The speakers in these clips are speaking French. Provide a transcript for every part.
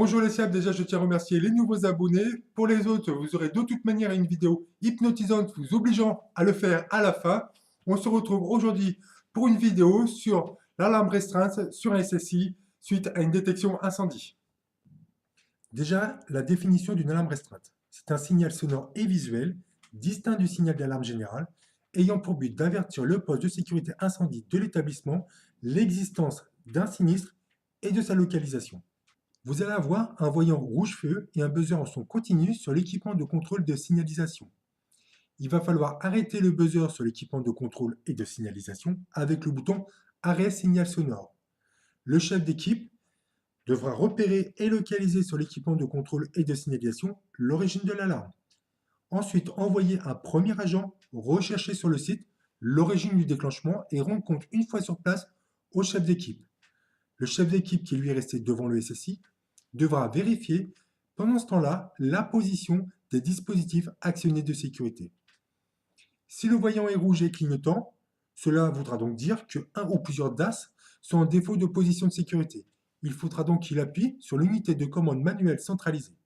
Bonjour les SIAP, déjà je tiens à remercier les nouveaux abonnés. Pour les autres, vous aurez de toute manière une vidéo hypnotisante vous obligeant à le faire à la fin. On se retrouve aujourd'hui pour une vidéo sur l'alarme restreinte sur un SSI suite à une détection incendie. Déjà, la définition d'une alarme restreinte. C'est un signal sonore et visuel, distinct du signal d'alarme générale, ayant pour but d'avertir le poste de sécurité incendie de l'établissement l'existence d'un sinistre et de sa localisation. Vous allez avoir un voyant rouge-feu et un buzzer en son continu sur l'équipement de contrôle de signalisation. Il va falloir arrêter le buzzer sur l'équipement de contrôle et de signalisation avec le bouton Arrêt signal sonore. Le chef d'équipe devra repérer et localiser sur l'équipement de contrôle et de signalisation l'origine de l'alarme. Ensuite, envoyer un premier agent rechercher sur le site l'origine du déclenchement et rendre compte une fois sur place au chef d'équipe. Le chef d'équipe qui lui est resté devant le SSI devra vérifier pendant ce temps-là la position des dispositifs actionnés de sécurité. Si le voyant est rouge et clignotant, cela voudra donc dire que un ou plusieurs DAS sont en défaut de position de sécurité. Il faudra donc qu'il appuie sur l'unité de commande manuelle centralisée.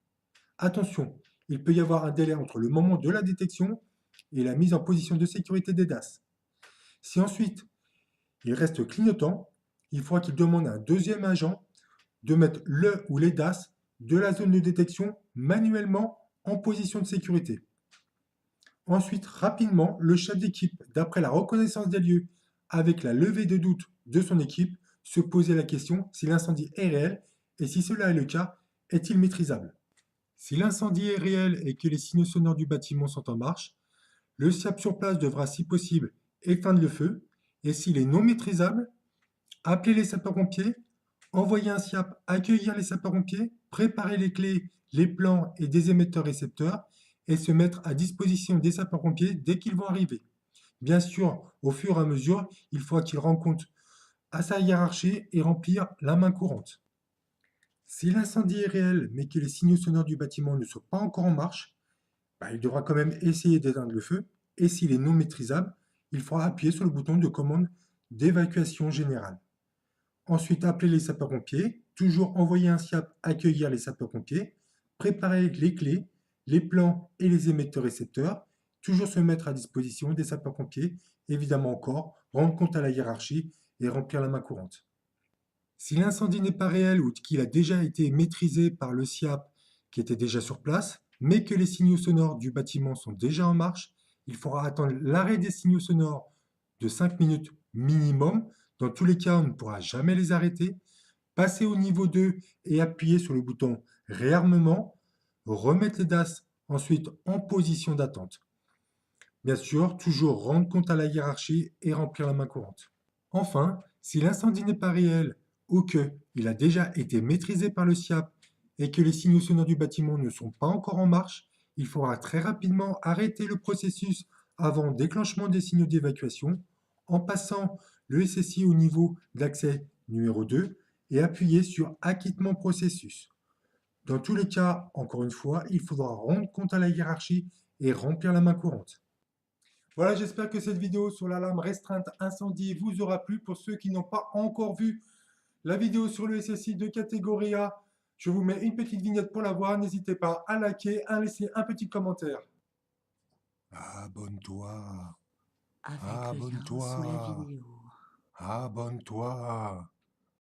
Attention, il peut y avoir un délai entre le moment de la détection et la mise en position de sécurité des DAS. Si ensuite il reste clignotant, il faudra qu'il demande à un deuxième agent de mettre le ou les DAS de la zone de détection manuellement en position de sécurité. Ensuite, rapidement, le chef d'équipe, d'après la reconnaissance des lieux, avec la levée de doute de son équipe, se posait la question si l'incendie est réel et si cela est le cas, est-il maîtrisable? Si l'incendie est réel et que les signaux sonores du bâtiment sont en marche, le SIAP sur place devra, si possible, éteindre le feu et s'il est non maîtrisable, appeler les sapeurs-pompiers, envoyer un SIAP accueillir les sapeurs-pompiers, préparer les clés, les plans et des émetteurs-récepteurs et se mettre à disposition des sapeurs-pompiers dès qu'ils vont arriver. Bien sûr, au fur et à mesure, il faudra qu'il rende compte à sa hiérarchie et remplir la main courante. Si l'incendie est réel mais que les signaux sonores du bâtiment ne sont pas encore en marche, il devra quand même essayer d'éteindre le feu et s'il est non maîtrisable, il faudra appuyer sur le bouton de commande d'évacuation générale. Ensuite, appeler les sapeurs-pompiers, toujours envoyer un SIAP accueillir les sapeurs-pompiers, préparer les clés, les plans et les émetteurs-récepteurs, toujours se mettre à disposition des sapeurs-pompiers, évidemment encore, rendre compte à la hiérarchie et remplir la main courante. Si l'incendie n'est pas réel ou qu'il a déjà été maîtrisé par le SIAP qui était déjà sur place, mais que les signaux sonores du bâtiment sont déjà en marche, il faudra attendre l'arrêt des signaux sonores de 5 minutes minimum. Dans tous les cas, on ne pourra jamais les arrêter. Passer au niveau 2 et appuyer sur le bouton réarmement. Remettre les DAS ensuite en position d'attente. Bien sûr, toujours rendre compte à la hiérarchie et remplir la main courante. Enfin, si l'incendie n'est pas réel ou qu'il a déjà été maîtrisé par le SIAP et que les signaux sonores du bâtiment ne sont pas encore en marche, il faudra très rapidement arrêter le processus avant déclenchement des signaux d'évacuation en passant le SSI au niveau d'accès numéro 2 et appuyer sur Acquittement processus. Dans tous les cas, encore une fois, il faudra rendre compte à la hiérarchie et remplir la main courante. Voilà, j'espère que cette vidéo sur l'alarme restreinte incendie vous aura plu. Pour ceux qui n'ont pas encore vu la vidéo sur le SSI de catégorie A, je vous mets une petite vignette pour la voir. N'hésitez pas à liker, à laisser un petit commentaire. Abonne-toi. avec le lien sous la Abonne-toi. vidéo. Abonne-toi.